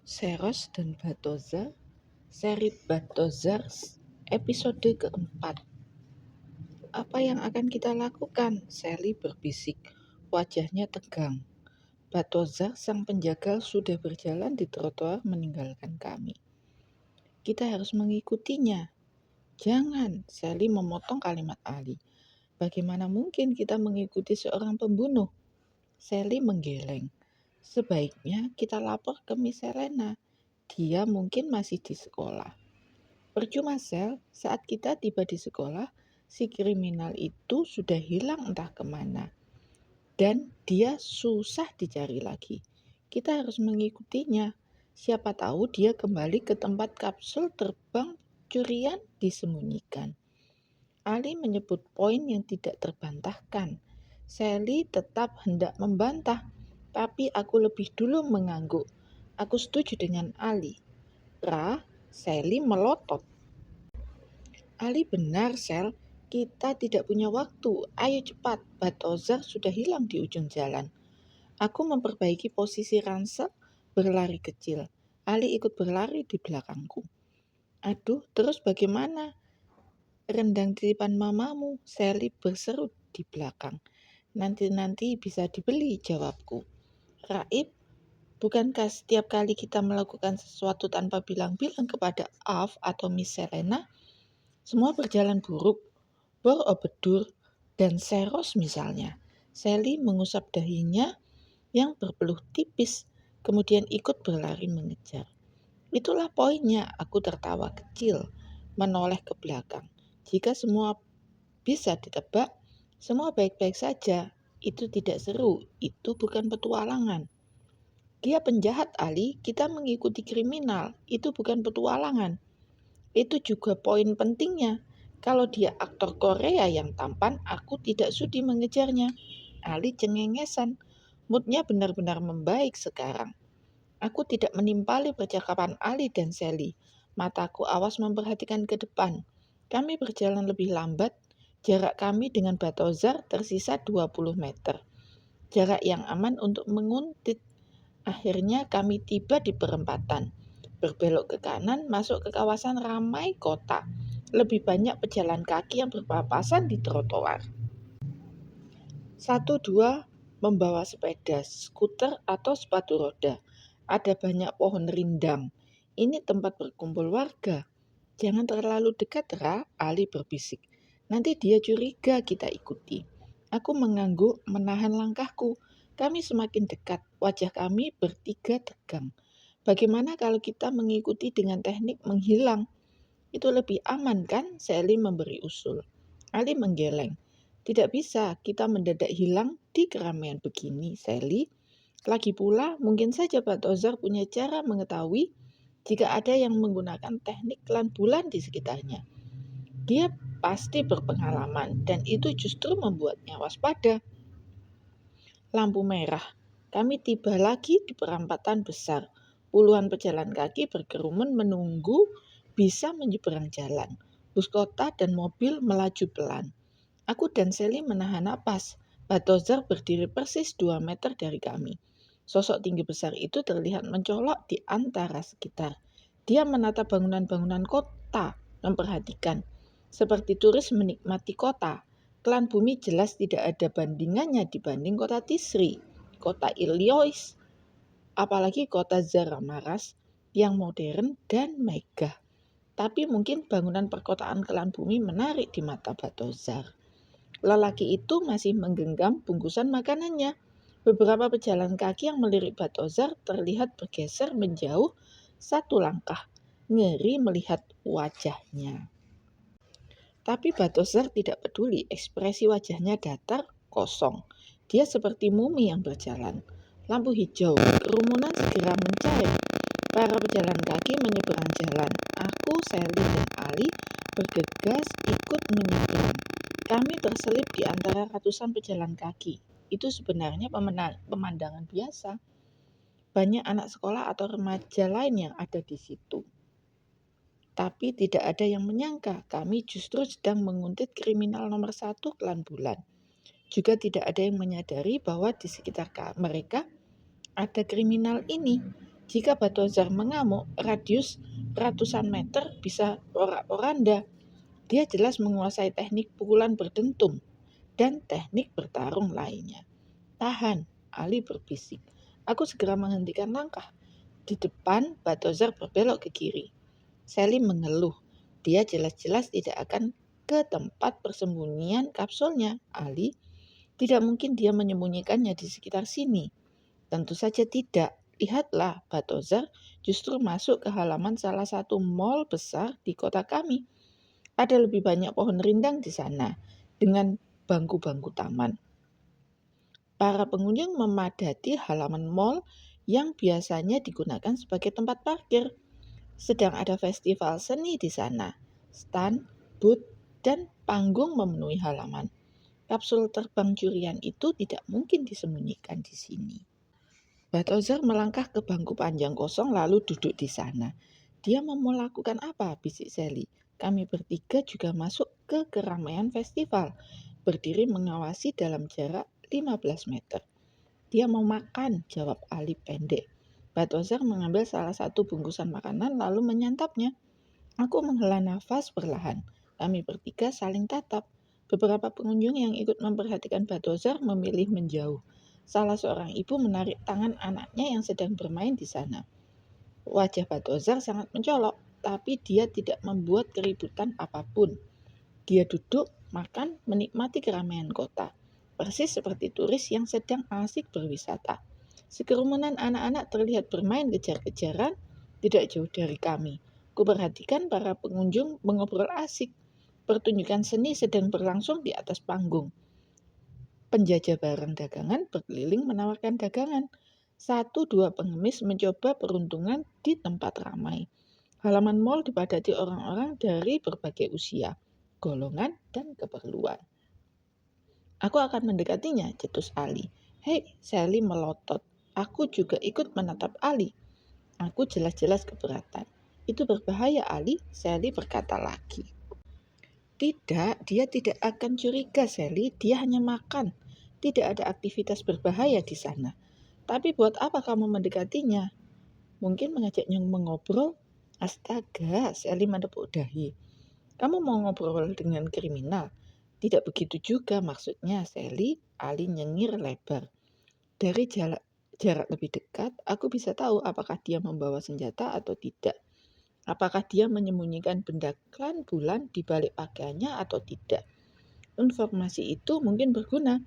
Seros dan Bathoza, seri Bathoza episode keempat. Apa yang akan kita lakukan? Sally berbisik, wajahnya tegang. Bathoza sang penjaga sudah berjalan di trotoar meninggalkan kami. Kita harus mengikutinya. Jangan, Sally memotong kalimat Ali. Bagaimana mungkin kita mengikuti seorang pembunuh? Sally menggeleng. Sebaiknya kita lapor ke Miss Helena. Dia mungkin masih di sekolah. Percuma, Sel, saat kita tiba di sekolah, si kriminal itu sudah hilang entah kemana. Dan dia susah dicari lagi. Kita harus mengikutinya. Siapa tahu dia kembali ke tempat kapsul terbang curian disembunyikan. Ali menyebut poin yang tidak terbantahkan. Sally tetap hendak membantah, tapi aku lebih dulu mengangguk. Aku setuju dengan Ali. Sally melotot. Ali benar, Sel. Kita tidak punya waktu. Ayo cepat, Bathoza sudah hilang di ujung jalan. Aku memperbaiki posisi ransel, berlari kecil. Ali ikut berlari di belakangku. Aduh, terus bagaimana? Rendang titipan mamamu, Sally berseru di belakang. Nanti bisa dibeli, jawabku. Raib, bukankah setiap kali kita melakukan sesuatu tanpa bilang-bilang kepada Alf atau Miss Helena, semua berjalan buruk? Borobudur dan Seros misalnya. Sally mengusap dahinya yang berpeluh tipis, kemudian ikut berlari mengejar. Itulah poinnya, aku tertawa kecil, menoleh ke belakang. Jika semua bisa ditebak, semua baik-baik saja. Itu tidak seru, itu bukan petualangan. Dia penjahat, Ali. Kita mengikuti kriminal. Itu bukan petualangan. Itu juga poin pentingnya. Kalau dia aktor Korea yang tampan, aku tidak sudi mengejarnya. Ali cengengesan. Moodnya benar-benar membaik sekarang. Aku tidak menimpali percakapan Ali dan Sally. Mataku awas memperhatikan ke depan. Kami berjalan lebih lambat. Jarak kami dengan Bathoza tersisa 20 meter. Jarak yang aman untuk menguntit. Akhirnya kami tiba di perempatan. Berbelok ke kanan, masuk ke kawasan ramai kota. Lebih banyak pejalan kaki yang berpapasan di trotoar. 1-2 membawa sepeda, skuter atau sepatu roda. Ada banyak pohon rindang. Ini tempat berkumpul warga. Jangan terlalu dekat, Ali berbisik. Nanti dia curiga kita ikuti. Aku mengangguk, menahan langkahku. Kami semakin dekat, wajah kami bertiga tegang. Bagaimana kalau kita mengikuti dengan teknik menghilang? Itu lebih aman kan? Sally memberi usul. Ali menggeleng. Tidak bisa kita mendadak hilang di keramaian begini, Sally. Lagi pula, mungkin saja Bathoza punya cara mengetahui jika ada yang menggunakan teknik klan bulan di sekitarnya. Dia pasti berpengalaman dan itu justru membuatnya waspada. Lampu merah. Kami tiba lagi di perempatan besar. Puluhan pejalan kaki berkerumun menunggu bisa menyeberang jalan. Bus kota dan mobil melaju pelan. Aku dan Sally menahan napas. Bathoza berdiri persis 2 meter dari kami. Sosok tinggi besar itu terlihat mencolok di antara sekitar. Dia menatap bangunan-bangunan kota, memperhatikan. Seperti turis menikmati kota. Klan bumi jelas tidak ada bandingannya dibanding kota Tisri, kota Iliois, apalagi kota Zaramaras yang modern dan megah. Tapi mungkin bangunan perkotaan klan bumi menarik di mata Bathoza. Lelaki itu masih menggenggam bungkusan makanannya. Beberapa pejalan kaki yang melirik Bathoza terlihat bergeser menjauh 1 langkah. Ngeri melihat wajahnya. Tapi Bathoza tidak peduli, ekspresi wajahnya datar, kosong. Dia seperti mumi yang berjalan. Lampu hijau, kerumunan segera mencair. Para pejalan kaki menyeberang jalan. Aku, Sally, dan Ali bergegas ikut menyeberang. Kami terselip di antara ratusan pejalan kaki. Itu sebenarnya pemandangan biasa. Banyak anak sekolah atau remaja lain yang ada di situ. Tapi tidak ada yang menyangka kami justru sedang menguntit kriminal nomor 1 klan bulan. Juga tidak ada yang menyadari bahwa di sekitar mereka ada kriminal ini. Jika Batozar mengamuk, radius ratusan meter bisa porak-poranda. Dia jelas menguasai teknik pukulan berdentum dan teknik bertarung lainnya. Tahan, Ali berbisik. Aku segera menghentikan langkah. Di depan, Batozar berbelok ke kiri. Sally mengeluh. Dia jelas-jelas tidak akan ke tempat persembunyian kapsulnya. Ali, tidak mungkin dia menyembunyikannya di sekitar sini. Tentu saja tidak. Lihatlah, Batozar justru masuk ke halaman salah satu mal besar di kota kami. Ada lebih banyak pohon rindang di sana dengan bangku-bangku taman. Para pengunjung memadati halaman mal yang biasanya digunakan sebagai tempat parkir. Sedang ada festival seni di sana. Stand, booth, dan panggung memenuhi halaman. Kapsul terbang curian itu tidak mungkin disembunyikan di sini. Batozar melangkah ke bangku panjang kosong lalu duduk di sana. Dia mau melakukan apa? Bisik Sally. Kami bertiga juga masuk ke keramaian festival. Berdiri mengawasi dalam jarak 15 meter. Dia mau makan, jawab Ali pendek. Batozar mengambil salah satu bungkusan makanan lalu menyantapnya. Aku menghela nafas perlahan. Kami bertiga saling tatap. Beberapa pengunjung yang ikut memperhatikan Batozar memilih menjauh. Salah seorang ibu menarik tangan anaknya yang sedang bermain di sana. Wajah Batozar sangat mencolok, tapi dia tidak membuat keributan apapun. Dia duduk, makan, menikmati keramaian kota. Persis seperti turis yang sedang asik berwisata. Sekerumunan anak-anak terlihat bermain kejar-kejaran tidak jauh dari kami. Kuperhatikan para pengunjung mengobrol asik. Pertunjukan seni sedang berlangsung di atas panggung. Penjajah barang dagangan berkeliling menawarkan dagangan. Satu dua pengemis mencoba peruntungan di tempat ramai. Halaman mal dipadati orang-orang dari berbagai usia, golongan, dan keperluan. Aku akan mendekatinya, cetus Ali. Hei, Sally melotot. Aku juga ikut menatap Ali. Aku jelas-jelas keberatan. Itu berbahaya, Ali, Sally berkata lagi. Tidak, dia tidak akan curiga, Sally. Dia hanya makan. Tidak ada aktivitas berbahaya di sana. Tapi buat apa kamu mendekatinya? Mungkin mengajaknya mengobrol? Astaga, Sally menepuk dahi. Kamu mau ngobrol dengan kriminal? Tidak begitu juga maksudnya, Sally. Ali nyengir lebar. Dari jarak lebih dekat, aku bisa tahu apakah dia membawa senjata atau tidak. Apakah dia menyembunyikan benda klan bulan di balik pakaiannya atau tidak. Informasi itu mungkin berguna.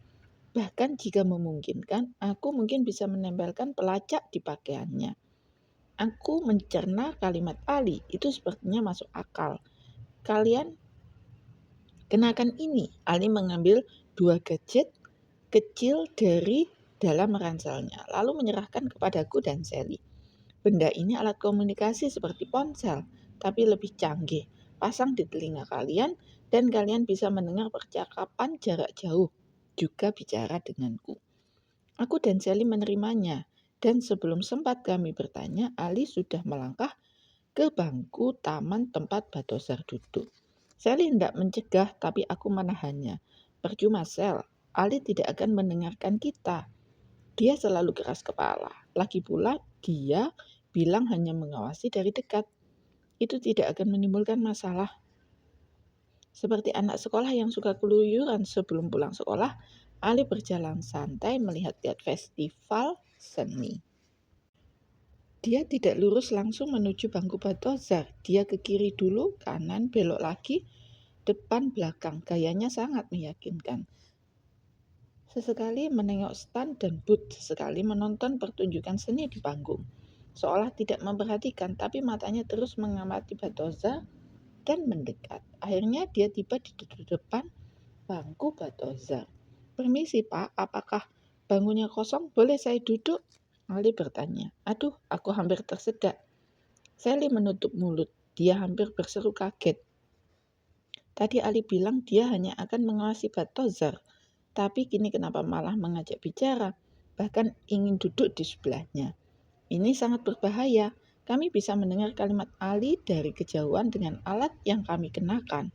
Bahkan jika memungkinkan, aku mungkin bisa menempelkan pelacak di pakaiannya. Aku mencerna kalimat Ali, itu sepertinya masuk akal. Kalian kenakan ini. Ali mengambil dua gadget kecil dari dalam ranselnya, lalu menyerahkan kepadaku dan Sally. Benda ini alat komunikasi seperti ponsel, tapi lebih canggih. Pasang di telinga kalian dan kalian bisa mendengar percakapan jarak jauh, juga bicara denganku. Aku dan Sally menerimanya, dan sebelum sempat kami bertanya, Ali sudah melangkah ke bangku taman tempat Batozar duduk. Sally hendak mencegah, tapi aku menahannya. Percuma, Sel. Ali tidak akan mendengarkan kita. Dia selalu keras kepala. Lagi pula, dia bilang hanya mengawasi dari dekat. Itu tidak akan menimbulkan masalah. Seperti anak sekolah yang suka keluyuran sebelum pulang sekolah, Ali berjalan santai melihat-lihat festival seni. Dia tidak lurus langsung menuju bangku Batozar. Dia ke kiri dulu, kanan, belok lagi, depan, belakang. Gayanya sangat meyakinkan. Sesekali menengok stand dan booth, sesekali menonton pertunjukan seni di panggung. Seolah tidak memperhatikan, tapi matanya terus mengamati Batozar dan mendekat. Akhirnya dia tiba di depan bangku Batozar. Permisi Pak, apakah bangkunya kosong? Boleh saya duduk? Ali bertanya. Aduh, aku hampir tersedak. Sally menutup mulut. Dia hampir berseru kaget. Tadi Ali bilang dia hanya akan mengawasi Batozar. Tapi kini kenapa malah mengajak bicara, bahkan ingin duduk di sebelahnya. Ini sangat berbahaya. Kami bisa mendengar kalimat Ali dari kejauhan dengan alat yang kami kenakan.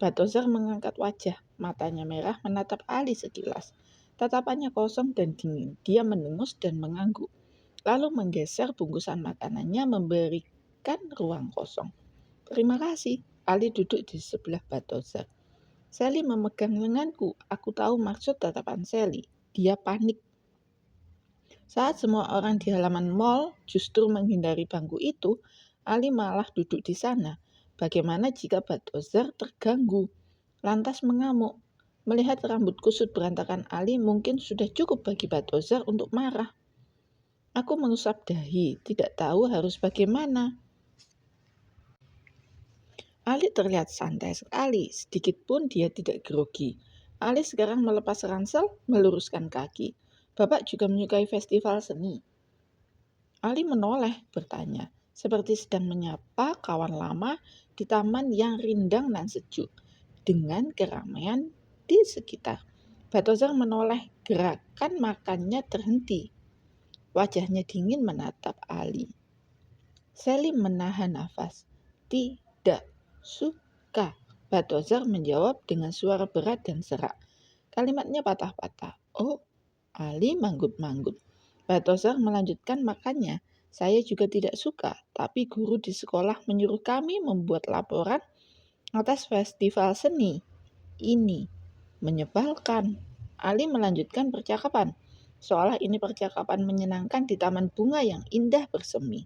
Batozar mengangkat wajah, matanya merah menatap Ali sekilas. Tatapannya kosong dan dingin. Dia mendengus dan mengangguk. lalu menggeser bungkusan makanannya memberikan ruang kosong. Terima kasih. Ali duduk di sebelah Balthazar. Sally memegang lenganku. Aku tahu maksud tatapan Sally. Dia panik. Saat semua orang di halaman mall justru menghindari bangku itu, Ali malah duduk di sana. Bagaimana jika Balthazar terganggu, lantas mengamuk? Melihat rambut kusut berantakan Ali mungkin sudah cukup bagi Balthazar untuk marah. Aku mengusap dahi, tidak tahu harus bagaimana. Ali terlihat santai sekali, sedikit pun dia tidak grogi. Ali sekarang melepas ransel, meluruskan kaki. Bapak juga menyukai festival seni. Ali menoleh, bertanya, seperti sedang menyapa kawan lama di taman yang rindang dan sejuk, dengan keramaian di sekitar. Balthazar menoleh, gerakan makannya terhenti. Wajahnya dingin menatap Ali. Sally menahan nafas. Tidak suka. Balthazar menjawab dengan suara berat dan serak. Kalimatnya patah-patah. Oh, Ali manggut-manggut. Balthazar melanjutkan makannya. Saya juga tidak suka, tapi guru di sekolah menyuruh kami membuat laporan atas festival seni. Ini menyebalkan. Ali melanjutkan percakapan, seolah ini percakapan menyenangkan di taman bunga yang indah bersemi.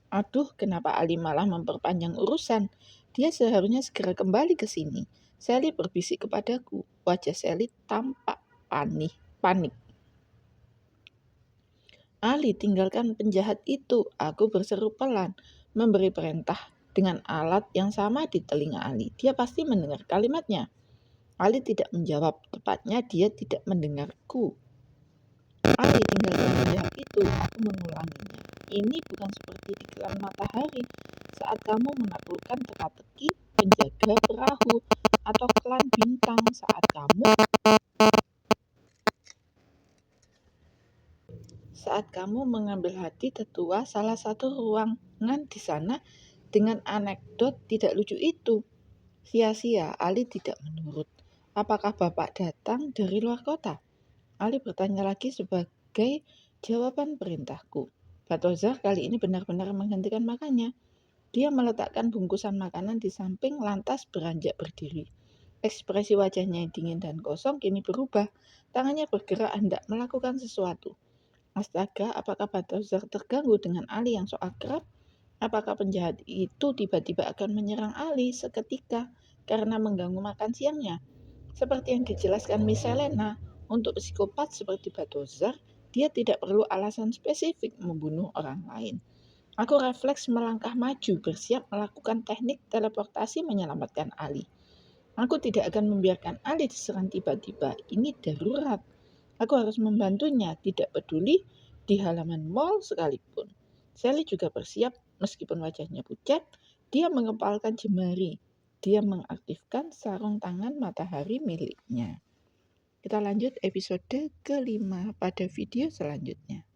Aduh, kenapa Ali malah memperpanjang urusan? Dia seharusnya segera kembali ke sini. Sally berbisik kepadaku. Wajah Sally tampak panik. Ali, tinggalkan penjahat itu. Aku berseru pelan, memberi perintah dengan alat yang sama di telinga Ali. Dia pasti mendengar kalimatnya. Ali tidak menjawab, tepatnya dia tidak mendengarku. Ali, tinggalkan penjahat itu. Aku mengulanginya. Ini bukan seperti di Iklan Matahari saat kamu menaklukkan teka-teki penjaga perahu atau klan bintang saat kamu mengambil hati tetua salah satu ruangan di sana dengan anekdot tidak lucu itu. Sia-sia, Ali tidak menurut. Apakah Bapak datang dari luar kota? Ali bertanya lagi sebagai jawaban perintahku. Balthazar kali ini benar-benar menghentikan makannya. Dia meletakkan bungkusan makanan di samping lantas beranjak berdiri. Ekspresi wajahnya yang dingin dan kosong kini berubah. Tangannya bergerak hendak melakukan sesuatu. Astaga, apakah Balthazar terganggu dengan Ali yang so akrab? Apakah penjahat itu tiba-tiba akan menyerang Ali seketika karena mengganggu makan siangnya? Seperti yang dijelaskan Miss Helena, untuk psikopat seperti Balthazar, dia tidak perlu alasan spesifik membunuh orang lain. Aku refleks melangkah maju, bersiap melakukan teknik teleportasi menyelamatkan Ali. Aku tidak akan membiarkan Ali diserang tiba-tiba. Ini darurat. Aku harus membantunya, tidak peduli di halaman mall sekalipun. Sally juga bersiap, meskipun wajahnya pucat, dia mengepalkan jemari. Dia mengaktifkan sarung tangan matahari miliknya. Kita lanjut episode kelima pada video selanjutnya.